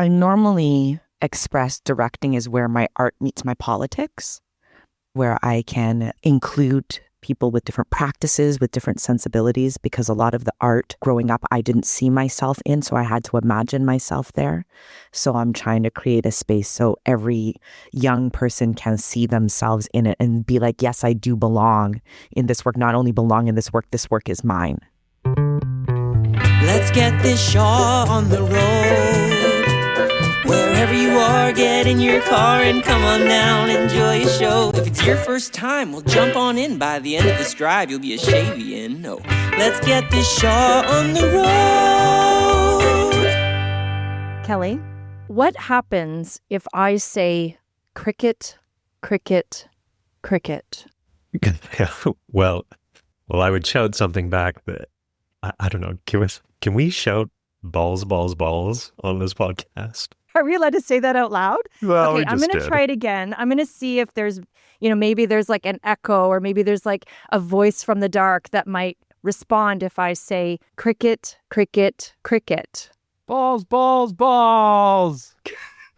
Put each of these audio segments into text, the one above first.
I normally express directing as where my art meets my politics, where I can include people with different practices, with different sensibilities, because a lot of the art growing up, I didn't see myself in, so I had to imagine myself there. So I'm trying to create a space so every young person can see themselves in it and be like, yes, I do belong in this work, not only belong in this work is mine. Let's get this show on the road. Wherever you are, get in your car and come on down, enjoy a show. If it's your first time, well, jump on in. By the end of this drive, you'll be a Shavian. No, let's get this show on the road. Kelly, what happens if I say cricket, cricket, cricket? Well, I would shout something back that I don't know. Can we shout balls, balls, balls on this podcast? Are we allowed to say that out loud? Well, okay, I'm going to try it again. I'm going to see if there's, maybe there's like an echo, or maybe there's like a voice from the dark that might respond if I say cricket, cricket, cricket. Balls, balls, balls.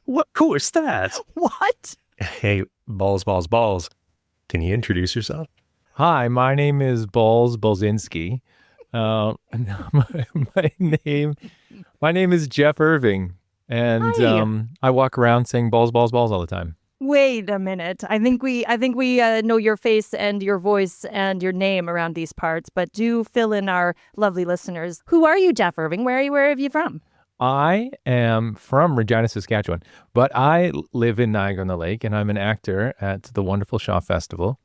What? Who is that? What? Hey, balls, balls, balls. Can you introduce yourself? Hi, my name is Balls Bolzinski. My name is Jeff Irving. And I walk around saying balls, balls, balls all the time. Wait a minute. I think we know your face and your voice and your name around these parts, but do fill in our lovely listeners. Who are you, Jeff Irving? Where are you from? I am from Regina, Saskatchewan, but I live in Niagara-on-the-Lake, and I'm an actor at the wonderful Shaw Festival.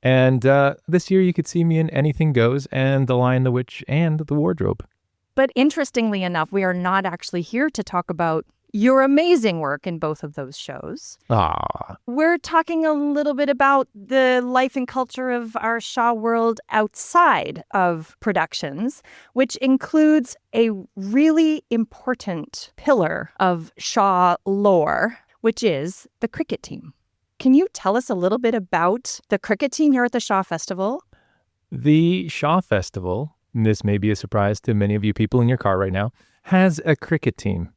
And this year you could see me in Anything Goes and The Lion, the Witch, and The Wardrobe. But interestingly enough, we are not actually here to talk about your amazing work in both of those shows. We're talking a little bit about the life and culture of our Shaw world outside of productions, which includes a really important pillar of Shaw lore, which is the cricket team. Can you tell us a little bit about the cricket team here at the Shaw Festival? The Shaw Festival, and this may be a surprise to many of you people in your car right now, has a cricket team.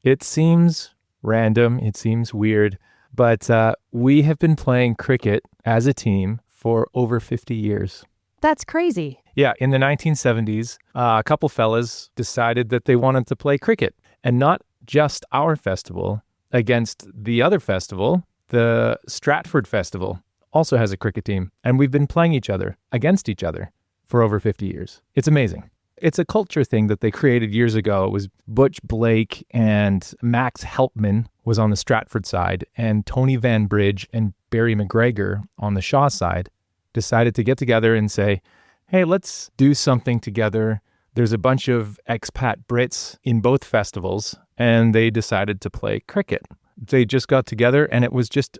It seems random, it seems weird, but we have been playing cricket as a team for over 50 years. That's crazy. Yeah, in the 1970s, a couple fellas decided that they wanted to play cricket, and not just our festival, against the other festival, the Stratford Festival, also has a cricket team, and we've been playing each other against each other for over 50 years. It's amazing. It's a culture thing that they created years ago. It was Butch Blake and Max Helpman was on the Stratford side, and Tony Van Bridge and Barry McGregor on the Shaw side decided to get together and say, hey, let's do something together. There's a bunch of expat Brits in both festivals, and they decided to play cricket. They just got together, and it was just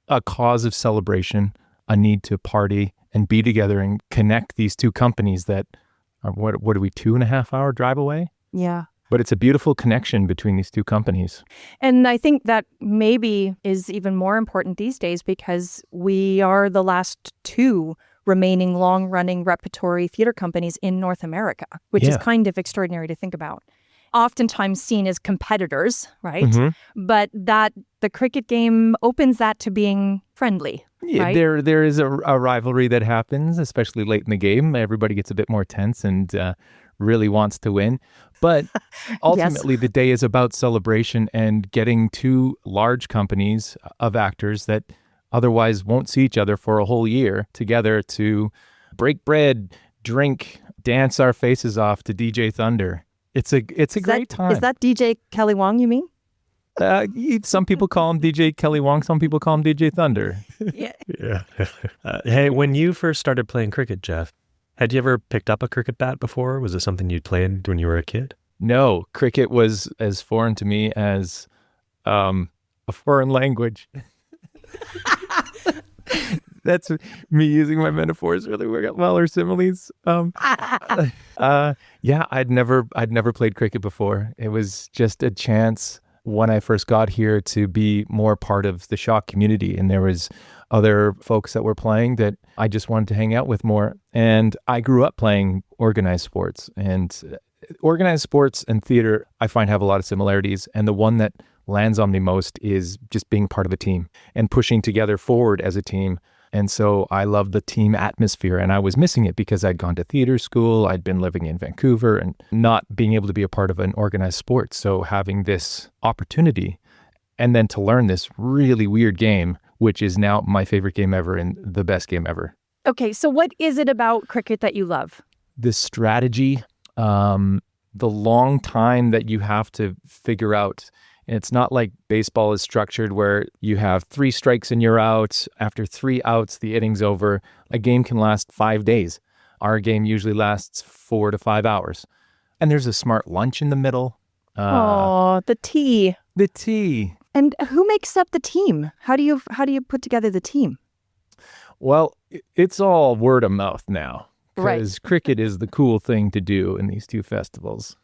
a cause of celebration, a need to party and be together and connect these two companies that are, what are we, 2.5 hour drive away? Yeah. But it's a beautiful connection between these two companies. And I think that maybe is even more important these days because we are the last two remaining long-running repertory theater companies in North America, which is kind of extraordinary to think about. Oftentimes seen as competitors, right? Mm-hmm. But that the cricket game opens that to being friendly. Yeah, right? There is a rivalry that happens, especially late in the game. Everybody gets a bit more tense and really wants to win. But ultimately, the day is about celebration and getting two large companies of actors that otherwise won't see each other for a whole year together to break bread, drink, dance our faces off to DJ Thunder. It's a great time. Is that DJ Kelly Wong, you mean? Some people call him DJ Kelly Wong. Some people call him DJ Thunder. Yeah. Hey, when you first started playing cricket, Jeff, had you ever picked up a cricket bat before? Was it something you'd played when you were a kid? No, cricket was as foreign to me as a foreign language. That's me using my metaphors really well, or similes. Yeah, I'd never played cricket before. It was just a chance when I first got here to be more part of the Shaw community, and there was other folks that were playing that I just wanted to hang out with more. And I grew up playing organized sports, and Organized sports and theater, I find, have a lot of similarities. And the one that lands on me most is just being part of a team and pushing together forward as a team. And so I love the team atmosphere, and I was missing it because I'd gone to theater school. I'd been living in Vancouver and not being able to be a part of an organized sport. So having this opportunity and then to learn this really weird game, which is now my favorite game ever and the best game ever. Okay, so what is it about cricket that you love? The strategy, the long time that you have to figure out. It's not like baseball is structured where you have 3 strikes and you're out. After 3 outs, the inning's over. A game can last 5 days. Our game usually lasts 4 to 5 hours. And there's a smart lunch in the middle. The tea. The tea. And who makes up the team? How do you put together the team? Well, it's all word of mouth now. Right. Because cricket is the cool thing to do in these 2 festivals.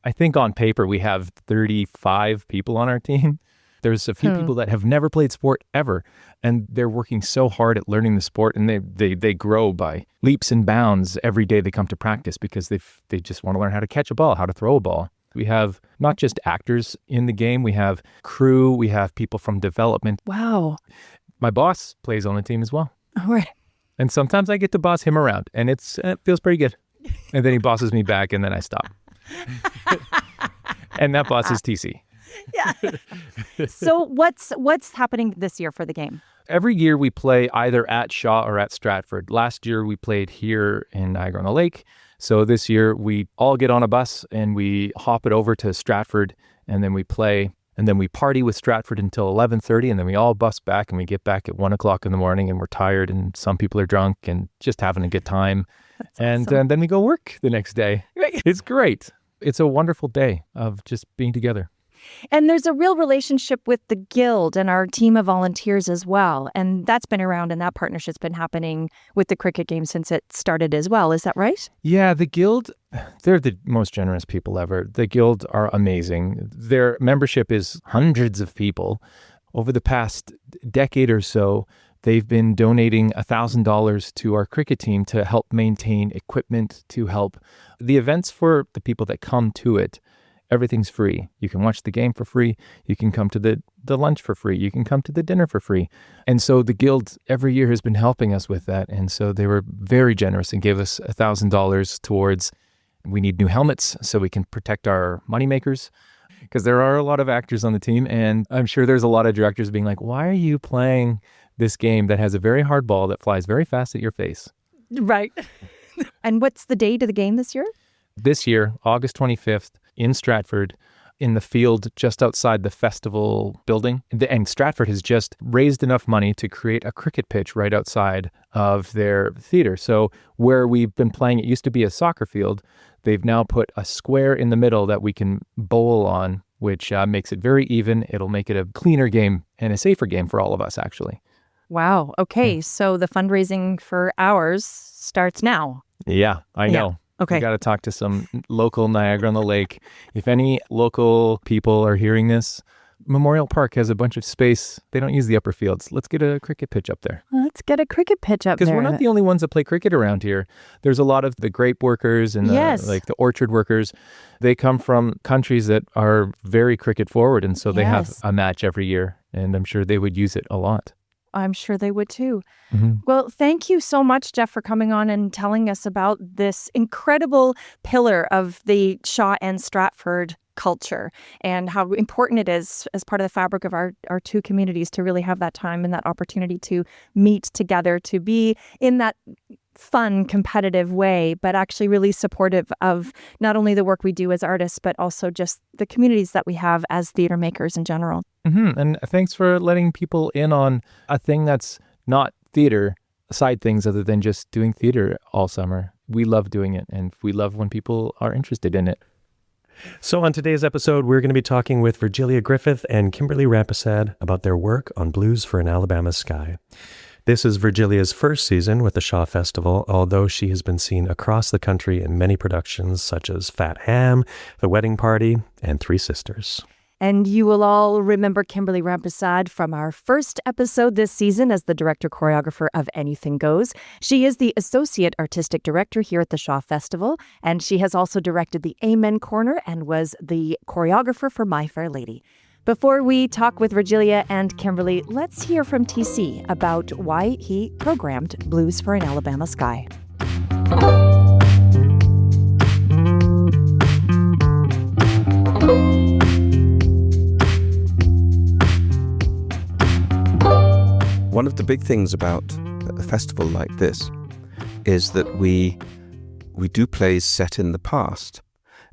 I think on paper we have 35 people on our team. There's a few people that have never played sport ever, and they're working so hard at learning the sport, and they grow by leaps and bounds every day they come to practice because they just want to learn how to catch a ball, how to throw a ball. We have not just actors in the game, we have crew, we have people from development. Wow. My boss plays on the team as well. All right. And sometimes I get to boss him around, and it feels pretty good. And then he bosses me back, and then I stop. And that boss is TC. Yeah. So what's happening this year for the game? Every year we play either at Shaw or at Stratford. Last year we played here in Niagara-on-the-Lake. So this year we all get on a bus and we hop it over to Stratford, and then we play, and then we party with Stratford until 11:30, and then we all bus back and we get back at 1 o'clock in the morning, and we're tired and some people are drunk and just having a good time. And then we go work the next day. It's great. It's a wonderful day of just being together. And there's a real relationship with the Guild and our team of volunteers as well. And that's been around, and that partnership's been happening with the cricket game since it started as well. Is that right? Yeah, the Guild, they're the most generous people ever. The Guild are amazing. Their membership is hundreds of people. Over the past decade or so, they've been donating $1,000 to our cricket team to help maintain equipment, to help the events for the people that come to it. Everything's free. You can watch the game for free. You can come to the lunch for free. You can come to the dinner for free. And so the Guild every year has been helping us with that. And so they were very generous and gave us $1,000 towards, we need new helmets so we can protect our moneymakers. Because there are a lot of actors on the team. And I'm sure there's a lot of directors being like, why are you playing this game that has a very hard ball that flies very fast at your face? Right. And what's the date of the game this year? This year, August 25th, in Stratford, in the field just outside the festival building. And Stratford has just raised enough money to create a cricket pitch right outside of their theater. So where we've been playing, it used to be a soccer field. They've now put a square in the middle that we can bowl on, which makes it very even. It'll make it a cleaner game and a safer game for all of us, actually. Wow. Okay. So the fundraising for ours starts now. Yeah, I know. Yeah. Okay. We got to talk to some local Niagara-on-the-Lake. If any local people are hearing this, Memorial Park has a bunch of space. They don't use the upper fields. Let's get a cricket pitch up there. Let's get a cricket pitch up there. Because we're not the only ones that play cricket around here. There's a lot of the grape workers and the orchard workers. They come from countries that are very cricket forward, and so they have a match every year, and I'm sure they would use it a lot. I'm sure they would too. Mm-hmm. Well, thank you so much, Jeff, for coming on and telling us about this incredible pillar of the Shaw and Stratford culture and how important it is as part of the fabric of our 2 communities to really have that time and that opportunity to meet together, to be in that fun, competitive way, but actually really supportive of not only the work we do as artists, but also just the communities that we have as theater makers in general. Mm-hmm. And thanks for letting people in on a thing that's not theater, side things other than just doing theater all summer. We love doing it, and we love when people are interested in it. So on today's episode, we're going to be talking with Virgilia Griffith and Kimberley Rampersad about their work on Blues for an Alabama Sky. This is Virgilia's first season with the Shaw Festival, although she has been seen across the country in many productions such as Fat Ham, The Wedding Party, and Three Sisters. And you will all remember Kimberley Rampersad from our first episode this season as the director-choreographer of Anything Goes. She is the Associate Artistic Director here at the Shaw Festival, and she has also directed the Amen Corner and was the choreographer for My Fair Lady. Before we talk with Virgilia and Kimberley, let's hear from TC about why he programmed Blues for an Alabama Sky. One of the big things about a festival like this is that we do plays set in the past.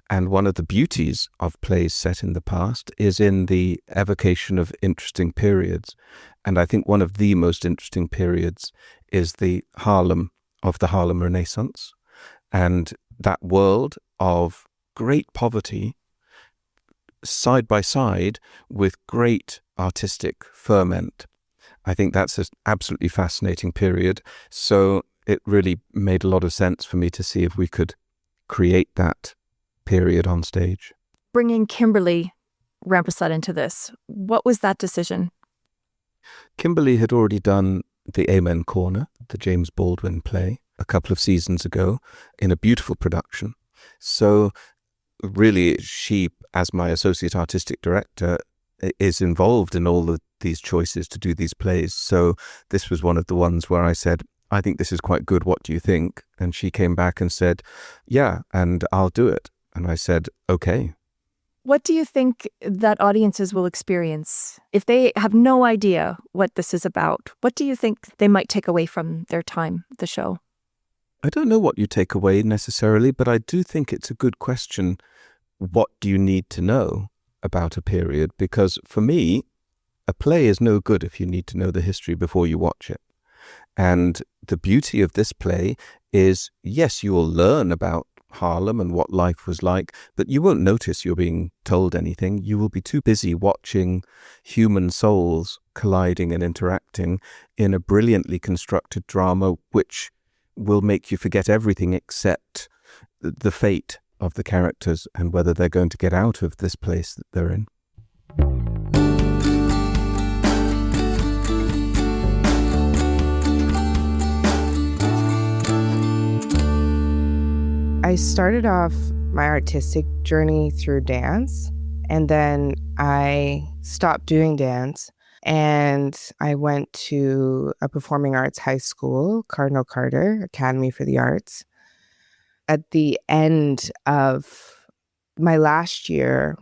And one of the beauties of plays set in the past is in the evocation of interesting periods. And I think one of the most interesting periods is the Harlem Renaissance, and that world of great poverty side by side with great artistic ferment. I think that's an absolutely fascinating period. So it really made a lot of sense for me to see if we could create that period on stage. Bringing Kimberley Rampersad into this, what was that decision? Kimberley had already done the Amen Corner, the James Baldwin play, a couple of seasons ago in a beautiful production. So really, she, as my associate artistic director, is involved in all of these choices to do these plays. So this was one of the ones where I said, I think this is quite good. What do you think? And she came back and said, yeah, and I'll do it. And I said, okay. What do you think that audiences will experience if they have no idea what this is about? What do you think they might take away from their time, the show? I don't know what you take away necessarily, but I do think it's a good question. What do you need to know about a period? Because for me, a play is no good if you need to know the history before you watch it. And the beauty of this play is, yes, you will learn about Harlem and what life was like, but you won't notice you're being told anything. You will be too busy watching human souls colliding and interacting in a brilliantly constructed drama, which will make you forget everything except the fate of the characters and whether they're going to get out of this place that they're in. I started off my artistic journey through dance, and then I stopped doing dance, and I went to a performing arts high school, Cardinal Carter Academy for the Arts. At the end of my last year,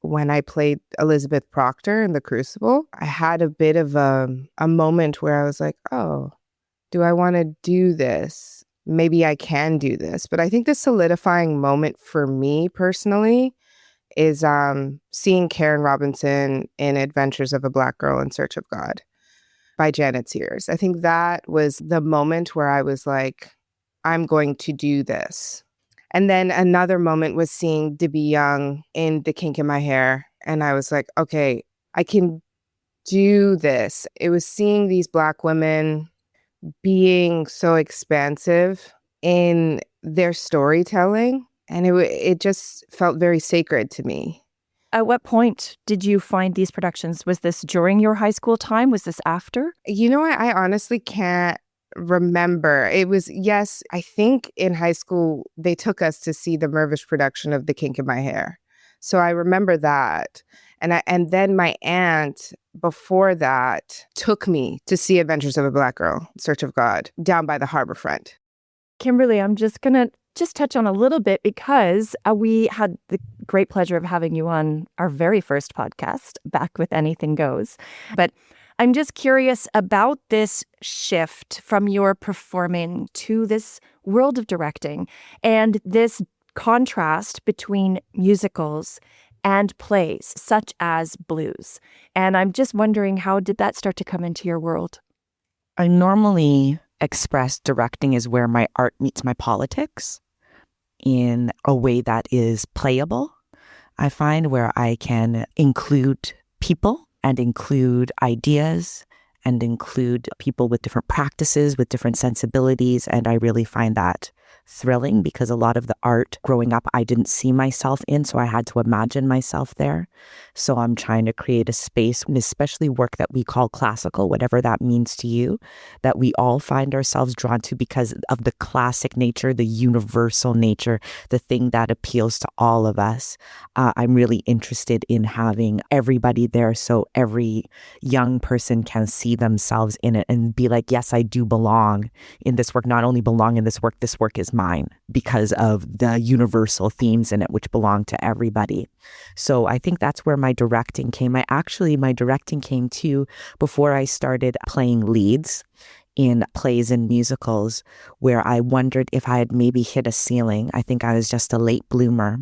when I played Elizabeth Proctor in The Crucible, I had a bit of a moment where I was like, oh, do I want to do this? Maybe I can do this. But I think the solidifying moment for me personally is seeing Karen Robinson in Adventures of a Black Girl in Search of God by Janet Sears. I think that was the moment where I was like, I'm going to do this. And then another moment was seeing Debbie Young in The Kink in My Hair. And I was like, okay, I can do this. It was seeing these Black women being so expansive in their storytelling, and it just felt very sacred to me. At what point did you find these productions? Was this during your high school time? Was this after? You know what? I honestly can't remember. It was, yes, I think in high school, they took us to see the Mervish production of The Kink in My Hair. So I remember that. And then my aunt, before that, took me to see Adventures of a Black Girl, Search of God, down by the harbor front. Kimberley, I'm just going to touch on a little bit because we had the great pleasure of having you on our very first podcast, Back with Anything Goes. But I'm just curious about this shift from your performing to this world of directing and this contrast between musicals and plays such as blues. And I'm just wondering, how did that start to come into your world? I normally express directing as where my art meets my politics in a way that is playable. I find where I can include people and include ideas and include people with different practices, with different sensibilities. And I really find that thrilling because a lot of the art growing up, I didn't see myself in, so I had to imagine myself there. So I'm trying to create a space, especially work that we call classical, whatever that means to you, that we all find ourselves drawn to because of the classic nature, the universal nature, the thing that appeals to all of us. I'm really interested in having everybody there so every young person can see themselves in it and be like, yes, I do belong in this work. Not only belong in this work is mine because of the universal themes in it, which belong to everybody. So I think that's where my directing came. My directing came too before I started playing leads in plays and musicals, where I wondered if I had maybe hit a ceiling. I think I was just a late bloomer.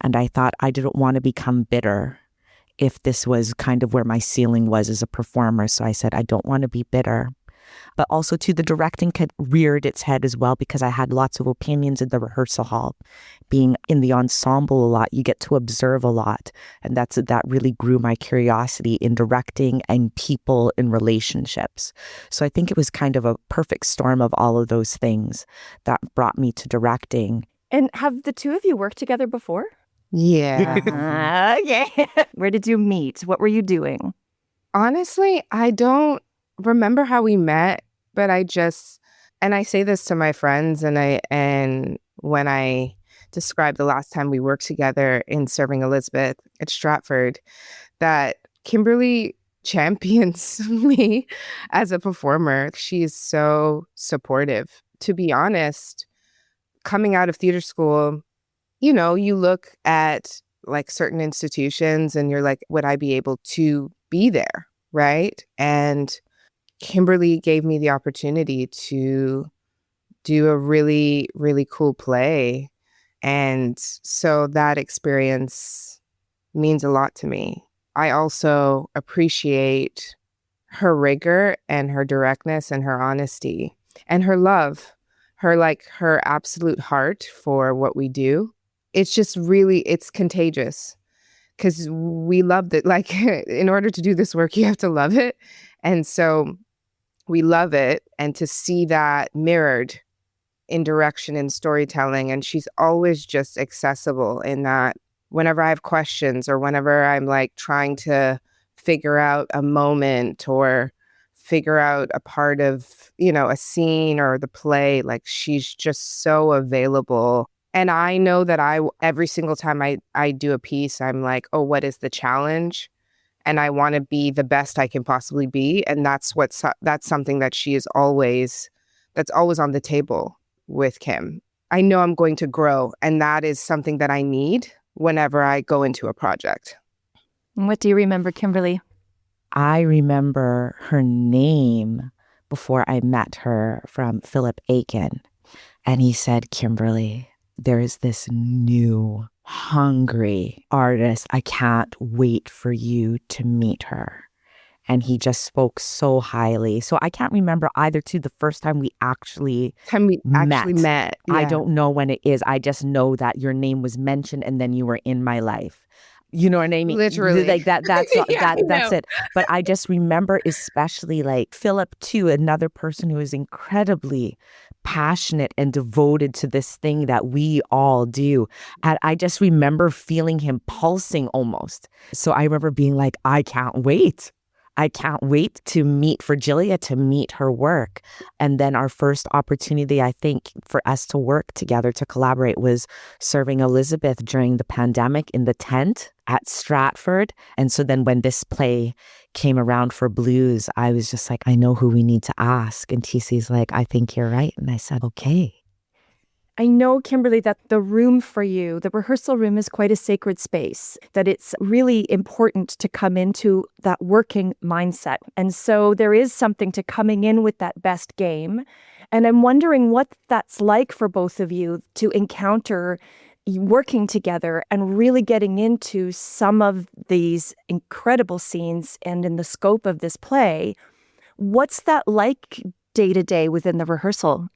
And I thought I didn't want to become bitter if this was kind of where my ceiling was as a performer. So I said, I don't want to be bitter. But also too, the directing reared its head as well because I had lots of opinions in the rehearsal hall. Being in the ensemble a lot, you get to observe a lot. And that really grew my curiosity in directing and people in relationships. So I think it was kind of a perfect storm of all of those things that brought me to directing. And have the two of you worked together before? Yeah. Okay. Where did you meet? What were you doing? Honestly, I don't remember how we met, but and I say this to my friends, and when I describe the last time we worked together in Serving Elizabeth at Stratford, that Kimberley champions me as a performer. She is so supportive. To be honest, coming out of theater school, you look at like certain institutions and you're like, would I be able to be there? Right. And Kimberley gave me the opportunity to do a really, really cool play. And so that experience means a lot to me. I also appreciate her rigor and her directness and her honesty and her love, her absolute heart for what we do. It's just it's contagious because we loved it. Like, in order to do this work, you have to love it. And so we love it. And to see that mirrored in direction and storytelling. And she's always just accessible in that whenever I have questions or whenever I'm like trying to figure out a moment or figure out a part of, a scene or the play, like she's just so available. And I know that every single time I do a piece, I'm like, oh, what is the challenge? And I want to be the best I can possibly be. And that's something that that's always on the table with Kim. I know I'm going to grow. And that is something that I need whenever I go into a project. And what do you remember, Kimberley? I remember her name before I met her from Philip Aiken. And he said, Kimberley, there is this new, hungry artist. I can't wait for you to meet her. And he just spoke so highly. So I can't remember either to the first time we actually met. Yeah. I don't know when it is. I just know that your name was mentioned and then you were in my life. You know what I mean? Literally. Like that's that's it. But I just remember especially like Philip too, another person who is incredibly passionate and devoted to this thing that we all do. And I just remember feeling him pulsing almost. So I remember being like, I can't wait. I can't wait to meet Virgilia, to meet her work. And then our first opportunity, I think, for us to work together, to collaborate, was Serving Elizabeth during the pandemic in the tent at Stratford. And so then when this play came around for Blues, I was just like, I know who we need to ask. And TC's like, I think you're right. And I said, okay. I know, Kimberley, that the room for you, the rehearsal room, is quite a sacred space, that it's really important to come into that working mindset. And so there is something to coming in with that best game. And I'm wondering what that's like for both of you to encounter working together and really getting into some of these incredible scenes and in the scope of this play. What's that like day to day within the rehearsal?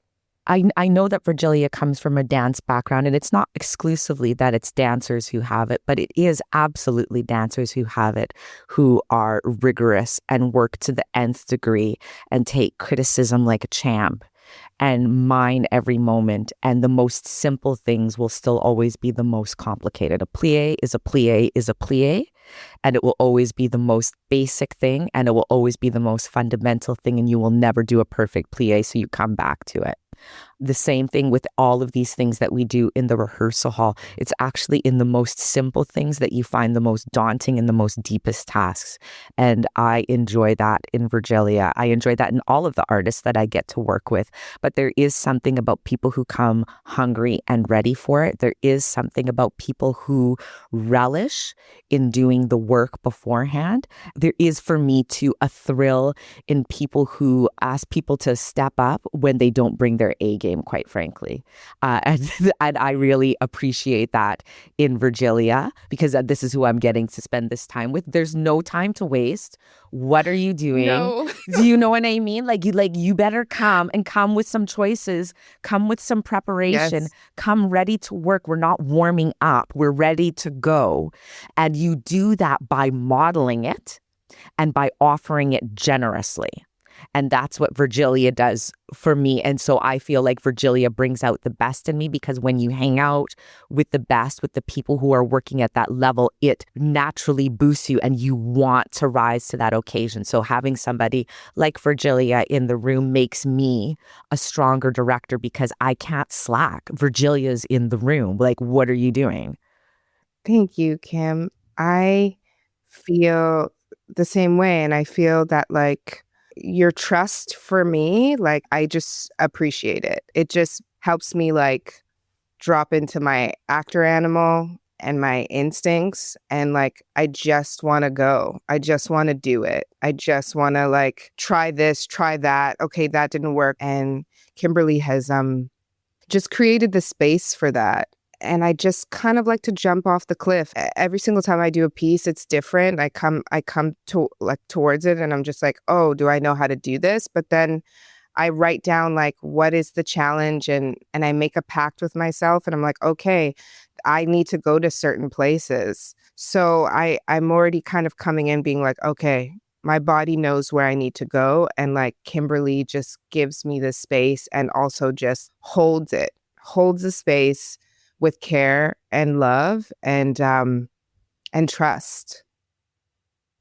I know that Virgilia comes from a dance background, and it's not exclusively that it's dancers who have it, but it is absolutely dancers who have it, who are rigorous and work to the nth degree and take criticism like a champ. and mine every moment. And the most simple things will still always be the most complicated. A plie is a plie is a plie, and it will always be the most basic thing, and it will always be the most fundamental thing, and you will never do a perfect plie, so you come back to it. The same thing with all of these things that we do in the rehearsal hall. It's actually in the most simple things that you find the most daunting and the most deepest tasks. And I enjoy that in Virgilia. I enjoy that in all of the artists that I get to work with. But there is something about people who come hungry and ready for it. There is something about people who relish in doing the work beforehand. There is, for me, too, a thrill in people who ask people to step up when they don't bring their A game, quite frankly. And I really appreciate that in Virgilia, because this is who I'm getting to spend this time with. There's no time to waste. What are you doing? No. Do you know what I mean? You better come with some choices, come with some preparation, Yes. come ready to work. We're not warming up. We're ready to go. And you do that by modeling it and by offering it generously. And that's what Virgilia does for me. And so I feel like Virgilia brings out the best in me, because when you hang out with the best, with the people who are working at that level, it naturally boosts you and you want to rise to that occasion. So having somebody like Virgilia in the room makes me a stronger director, because I can't slack. Virgilia's in the room. Like, what are you doing? Thank you, Kim. I feel the same way. And I feel that your trust for me, I just appreciate it. It just helps me drop into my actor animal and my instincts. And I just want to go. I just want to do it. I just want to try this, try that. Okay, that didn't work. And Kimberley has just created the space for that. And I just kind of like to jump off the cliff. Every single time I do a piece, it's different. I come to towards it, and I'm just like, oh, do I know how to do this? But then I write down what is the challenge, and I make a pact with myself, and I'm like, okay, I need to go to certain places. So I'm already kind of coming in being like, okay, my body knows where I need to go, and Kimberley just gives me the space and also just holds the space with care and love and trust.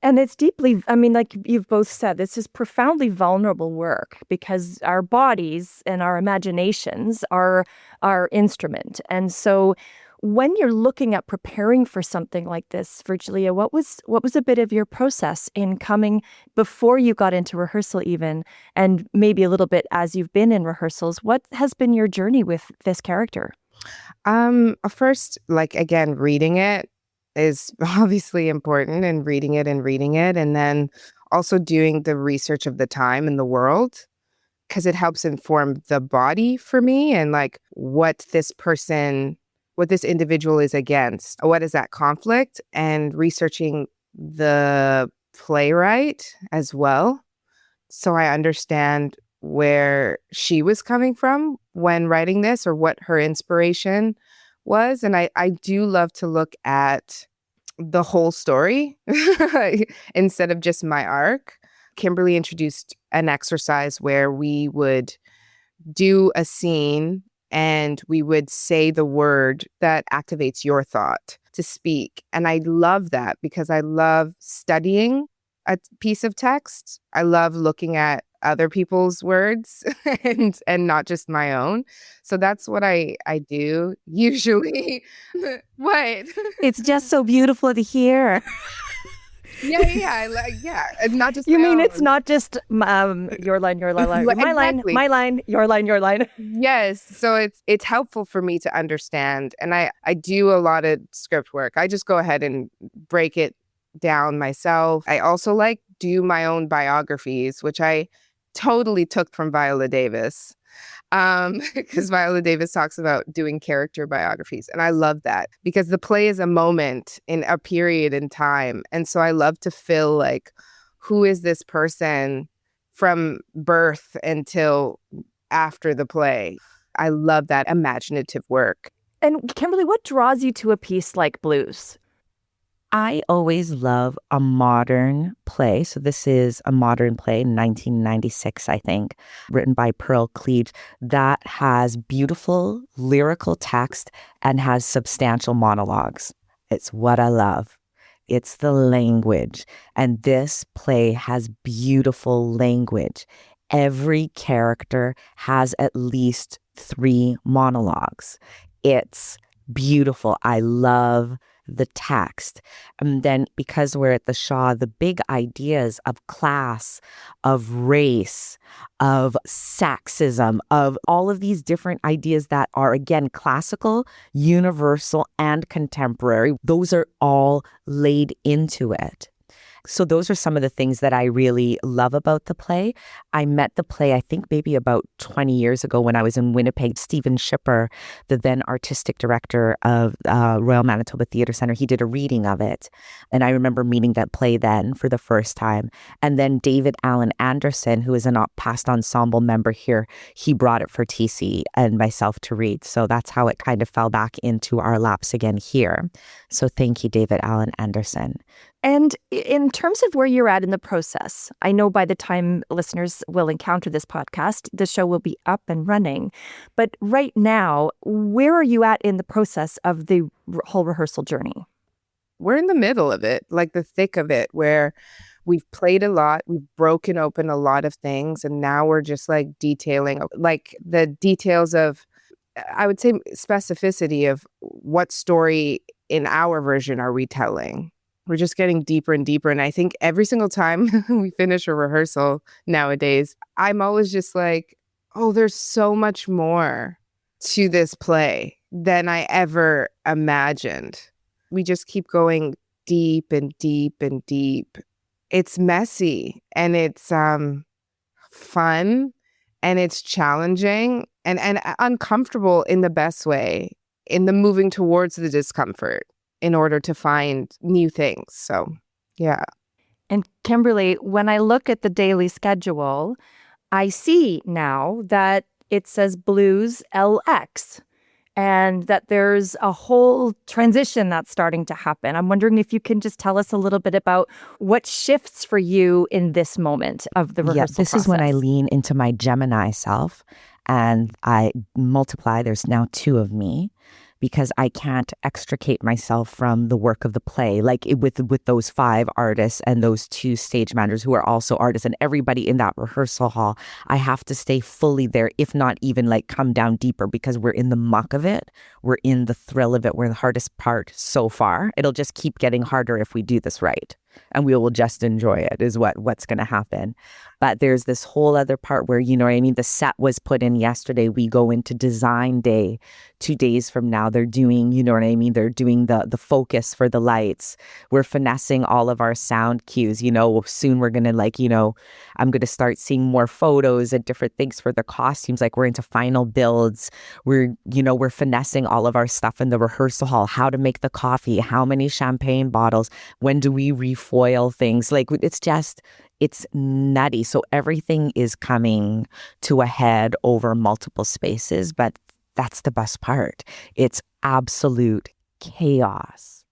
And it's deeply, like you've both said, this is profoundly vulnerable work, because our bodies and our imaginations are our instrument. And so when you're looking at preparing for something like this, Virgilia, what was a bit of your process in coming before you got into rehearsal even, and maybe a little bit as you've been in rehearsals? What has been your journey with this character? First, again, reading it is obviously important, and reading it. And then also doing the research of the time and the world, because it helps inform the body for me, and what this individual is against. What is that conflict? And researching the playwright as well, so I understand where she was coming from when writing this, or what her inspiration was. And I do love to look at the whole story instead of just my arc. Kimberley introduced an exercise where we would do a scene and we would say the word that activates your thought to speak. And I love that, because I love studying a piece of text. I love looking at other people's words and not just my own. So that's what I do usually. What? It's just so beautiful to hear. Yeah. And not just You my mean own. it's not just your line, my line, Exactly. my line, your line. Yes. So it's helpful for me to understand. And I do a lot of script work. I just go ahead and break it down myself. I also do my own biographies, which I totally took from Viola Davis, because Viola Davis talks about doing character biographies. And I love that, because the play is a moment in a period in time. And so I love to fill who is this person from birth until after the play. I love that imaginative work. And Kimberley, what draws you to a piece like Blues? I always love a modern play. So this is a modern play, 1996, I think, written by Pearl Cleage, that has beautiful lyrical text and has substantial monologues. It's what I love. It's the language. And this play has beautiful language. Every character has at least 3 monologues. It's beautiful. I love the text. And then because we're at the Shaw, the big ideas of class, of race, of sexism, of all of these different ideas that are, again, classical, universal, and contemporary, those are all laid into it. So those are some of the things that I really love about the play. I met the play, I think maybe about 20 years ago when I was in Winnipeg. Stephen Schipper, the then artistic director of Royal Manitoba Theatre Centre, he did a reading of it. And I remember meeting that play then for the first time. And then David Allen Anderson, who is a past ensemble member here, he brought it for TC and myself to read. So that's how it kind of fell back into our laps again here. So thank you, David Allen Anderson. And in terms of where you're at in the process, I know by the time listeners will encounter this podcast, the show will be up and running. But right now, where are you at in the process of the whole rehearsal journey? We're in the middle of it, like the thick of it, where we've played a lot, we've broken open a lot of things, and now we're just like detailing, like the details of, I would say, specificity of what story in our version are we telling. We're just getting deeper and deeper. And I think every single time we finish a rehearsal nowadays, I'm always just like, oh, there's so much more to this play than I ever imagined. We just keep going deep and deep and deep. It's messy and it's fun and it's challenging and uncomfortable in the best way, in the moving towards the discomfort, in order to find new things. So, yeah. And Kimberley, when I look at the daily schedule, I see now that it says Blues LX and that there's a whole transition that's starting to happen. I'm wondering if you can just tell us a little bit about what shifts for you in this moment of the rehearsal this process. Is when I lean into my Gemini self and I multiply. There's now 2 of me, because I can't extricate myself from the work of the play, like with those 5 artists and those 2 stage managers who are also artists and everybody in that rehearsal hall. I have to stay fully there, if not even like come down deeper, because we're in the muck of it. We're in the thrill of it. We're the hardest part so far. It'll just keep getting harder if we do this right. And we will just enjoy it is what's going to happen. But there's this whole other part where, you know what I mean? The set was put in yesterday. We go into design day 2 days from now. They're doing, you know what I mean? They're doing the focus for the lights. We're finessing all of our sound cues. You know, soon we're going to I'm going to start seeing more photos and different things for the costumes. Like we're into final builds. We're finessing all of our stuff in the rehearsal hall. How to make the coffee, how many champagne bottles, when do we refoil things? Like it's nutty. So everything is coming to a head over multiple spaces, but that's the best part. It's absolute chaos.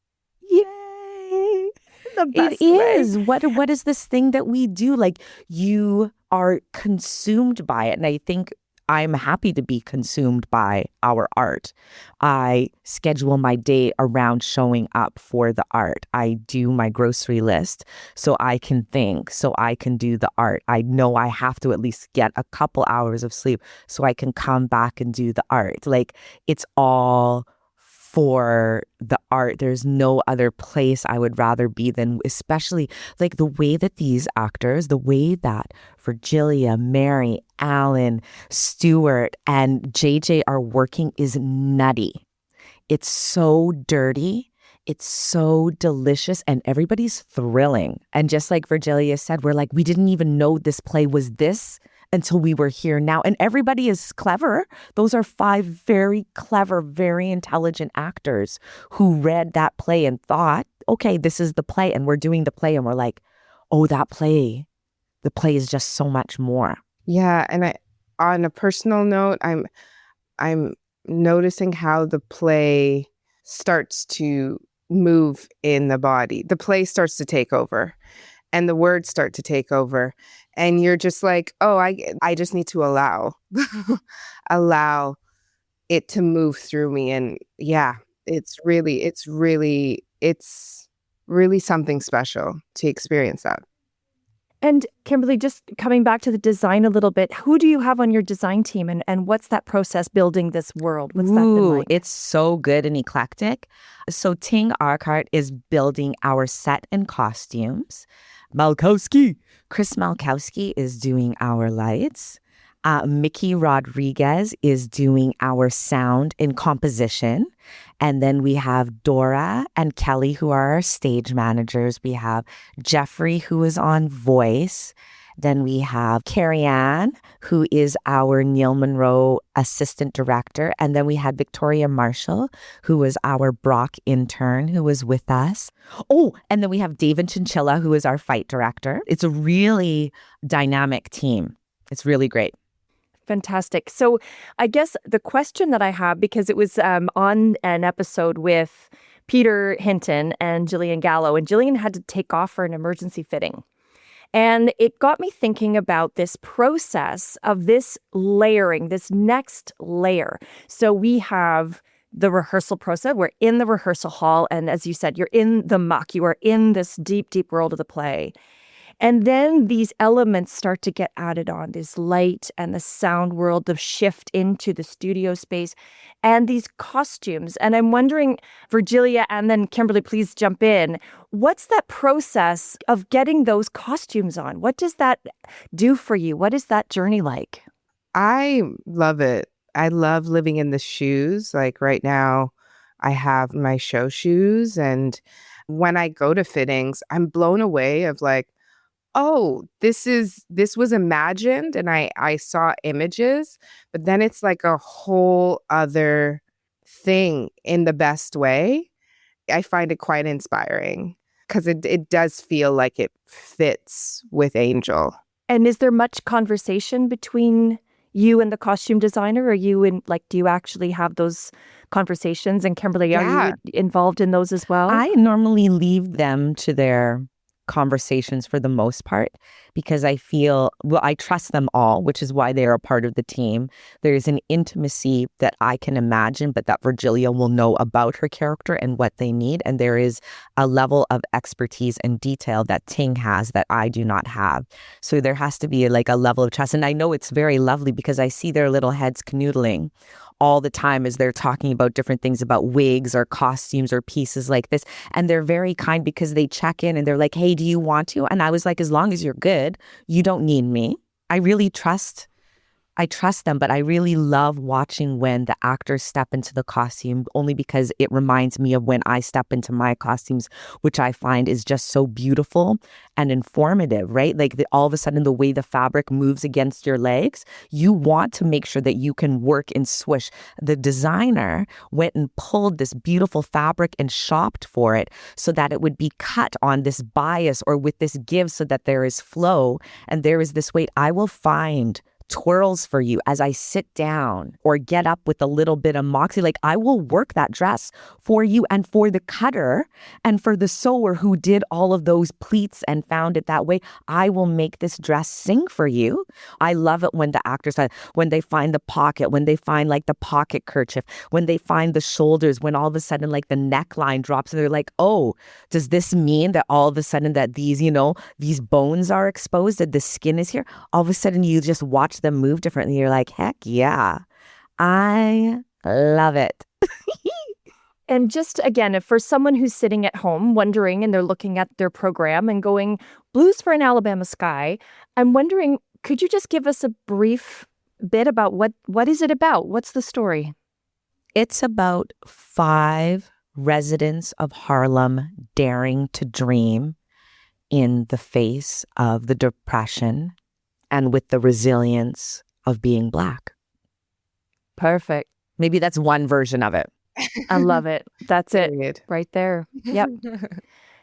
Yay! The best it is. What is this thing that we do? Like you are consumed by it. And I think I'm happy to be consumed by our art. I schedule my day around showing up for the art. I do my grocery list so I can think, so I can do the art. I know I have to at least get a couple hours of sleep so I can come back and do the art. Like it's all for the art. There's no other place I would rather be than, especially like the way that these actors, the way that Virgilia, Mary, Alan, Stuart, and JJ are working is nutty. It's so dirty. It's so delicious and everybody's thrilling. And just like Virgilia said, we're like, we didn't even know this play was this until we were here now. And everybody is clever. Those are 5 very clever, very intelligent actors who read that play and thought, okay, this is the play. And we're doing the play and we're like, oh, the play is just so much more. Yeah. And on a personal note, I'm noticing how the play starts to move in the body. The play starts to take over. and the words start to take over. And you're just like, oh, I just need to allow it to move through me. And yeah, it's really something special to experience that. And Kimberley, just coming back to the design a little bit, who do you have on your design team, and what's that process building this world? What's that been like? It's so good and eclectic. So Ting Arcart is building our set and costumes. Chris Malkowski is doing our lights. Mickey Rodriguez is doing our sound and composition. And then we have Dora and Kelly, who are our stage managers. We have Jeffrey, who is on voice. Then we have Carrie Ann, who is our Neil Monroe assistant director. And then we had Victoria Marshall, who was our Brock intern, who was with us. Oh, and then we have David Chinchilla, who is our fight director. It's a really dynamic team. It's really great. Fantastic. So I guess the question that I have, because it was on an episode with Peter Hinton and Gillian Gallo, and Gillian had to take off for an emergency fitting. And it got me thinking about this process of this layering, this next layer. So we have the rehearsal process. We're in the rehearsal hall. And as you said, you're in the muck. You are in this deep, deep world of the play. And then these elements start to get added on, this light and the sound world, the shift into the studio space, and these costumes. And I'm wondering, Virgilia and then Kimberley, please jump in. What's that process of getting those costumes on? What does that do for you? What is that journey like? I love it. I love living in the shoes. Like right now, I have my show shoes. And when I go to fittings, I'm blown away of like, oh, this was imagined and I saw images, but then it's like a whole other thing in the best way. I find it quite inspiring because it does feel like it fits with Angel. And is there much conversation between you and the costume designer? Are you do you actually have those conversations? And Kimberley, are you involved in those as well? I normally leave them to their conversations for the most part because I feel, I trust them all, which is why they are a part of the team. There's an intimacy that I can imagine, but that Virgilia will know about her character and what they need. And there is a level of expertise and detail that Ting has that I do not have. So there has to be like a level of trust. And I know it's very lovely because I see their little heads canoodling all the time as they're talking about different things about wigs or costumes or pieces like this. And they're very kind because they check in and they're like, hey, do you want to? And I was like, as long as you're good, you don't need me. I trust them, but I really love watching when the actors step into the costume only because it reminds me of when I step into my costumes, which I find is just so beautiful and informative, right? Like all of a sudden, the way the fabric moves against your legs, you want to make sure that you can work and swish. The designer went and pulled this beautiful fabric and shopped for it so that it would be cut on this bias or with this give so that there is flow and there is this weight. I will find twirls for you as I sit down or get up with a little bit of moxie. Like I will work that dress for you and for the cutter and for the sewer who did all of those pleats and found it that way. I will make this dress sing for you. I love it when the actors, when they find the pocket, when they find like the pocket kerchief, when they find the shoulders, when all of a sudden like the neckline drops and they're like, oh, does this mean that all of a sudden that these, these bones are exposed, that the skin is here? All of a sudden you just watch them move differently. You're like, heck yeah, I love it. And just again, for someone who's sitting at home wondering and they're looking at their program and going, Blues for an Alabama Sky, I'm wondering, could you just give us a brief bit about what is it about? What's the story? It's about 5 residents of Harlem daring to dream in the face of the Depression and with the resilience of being Black. Perfect. Maybe that's one version of it. I love it. That's it Period. right there. Yep.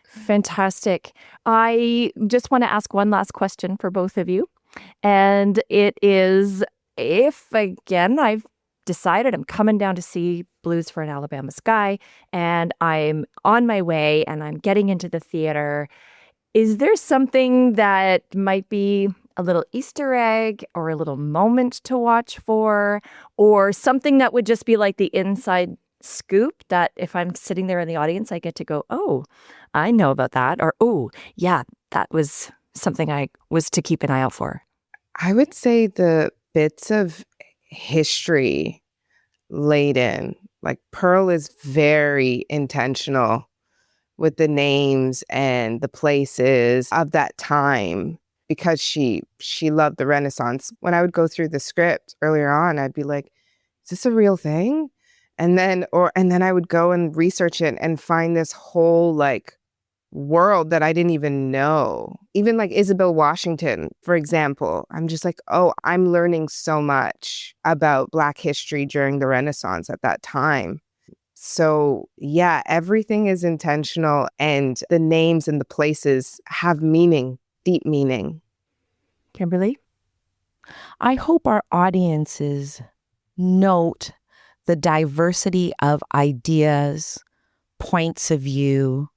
Fantastic. I just want to ask one last question for both of you. And it is, if again, I've decided I'm coming down to see Blues for an Alabama Sky and I'm on my way and I'm getting into the theater, Is there something that might be a little Easter egg or a little moment to watch for, or something that would just be like the inside scoop that if I'm sitting there in the audience, I get to go, oh, I know about that, or oh, yeah, that was something I was to keep an eye out for? I would say the bits of history laid in. Like Pearl is very intentional with the names and the places of that time because she loved the Renaissance. When I would go through the script earlier on, I'd be like, is this a real thing? And then I would go and research it and find this whole like world that I didn't even know. Even like Isabel Washington, for example, I'm just like, oh, I'm learning so much about Black history during the Renaissance at that time. So yeah, everything is intentional and the names and the places have meaning, deep meaning. Kimberly? I hope our audiences note the diversity of ideas, points of view,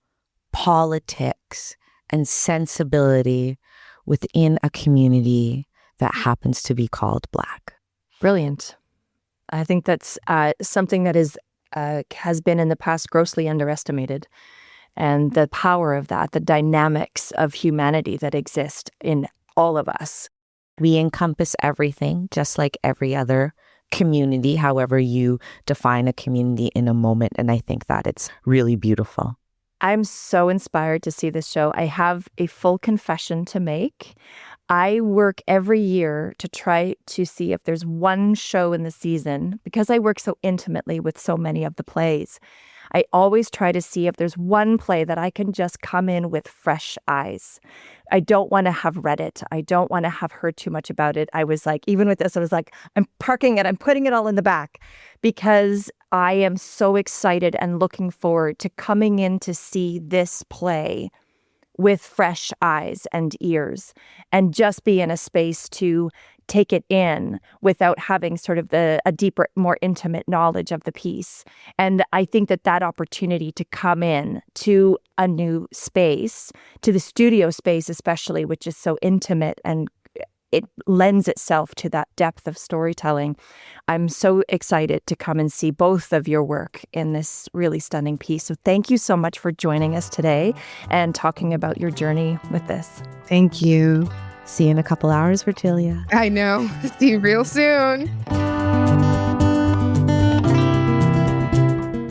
politics, and sensibility within a community that happens to be called Black. Brilliant. I think that's something that is has been in the past grossly underestimated. And the power of that, the dynamics of humanity that exist in all of us. We encompass everything, just like every other community, however you define a community in a moment. And I think that it's really beautiful. I'm so inspired to see this show. I have a full confession to make. I work every year to try to see if there's one show in the season, because I work so intimately with so many of the plays. I always try to see if there's one play that I can just come in with fresh eyes. I don't want to have read it. I don't want to have heard too much about it. I was like, even with this, I was like, I'm parking it. I'm putting it all in the back because I am so excited and looking forward to coming in to see this play with fresh eyes and ears and just be in a space to take it in without having sort of a deeper, more intimate knowledge of the piece. And I think that opportunity to come in to a new space, to the studio space especially, which is so intimate and it lends itself to that depth of storytelling. I'm so excited to come and see both of your work in this really stunning piece. So thank you so much for joining us today and talking about your journey with this. Thank you. See you in a couple hours, Virgilia. I know. See you real soon.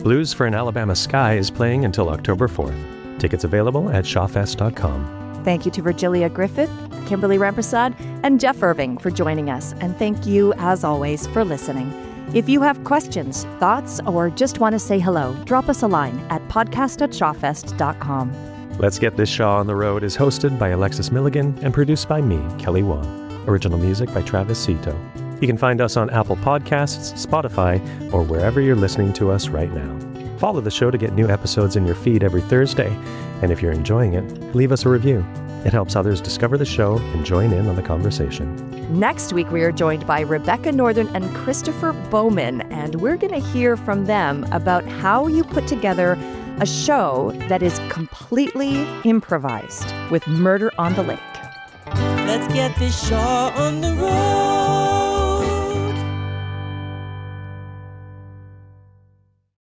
Blues for an Alabama Sky is playing until October 4th. Tickets available at shawfest.com. Thank you to Virgilia Griffith, Kimberley Rampersad, and Jeff Irving for joining us. And thank you, as always, for listening. If you have questions, thoughts, or just want to say hello, drop us a line at podcast@shawfest.com. Let's Get This Shaw on the Road is hosted by Alexis Milligan and produced by me, Kelly Wong. Original music by Travis Cito. You can find us on Apple Podcasts, Spotify, or wherever you're listening to us right now. Follow the show to get new episodes in your feed every Thursday. And if you're enjoying it, leave us a review. It helps others discover the show and join in on the conversation. Next week, we are joined by Rebecca Northern and Christopher Bowman, and we're going to hear from them about how you put together a show that is completely improvised with Murder on the Lake. Let's get this show on the road.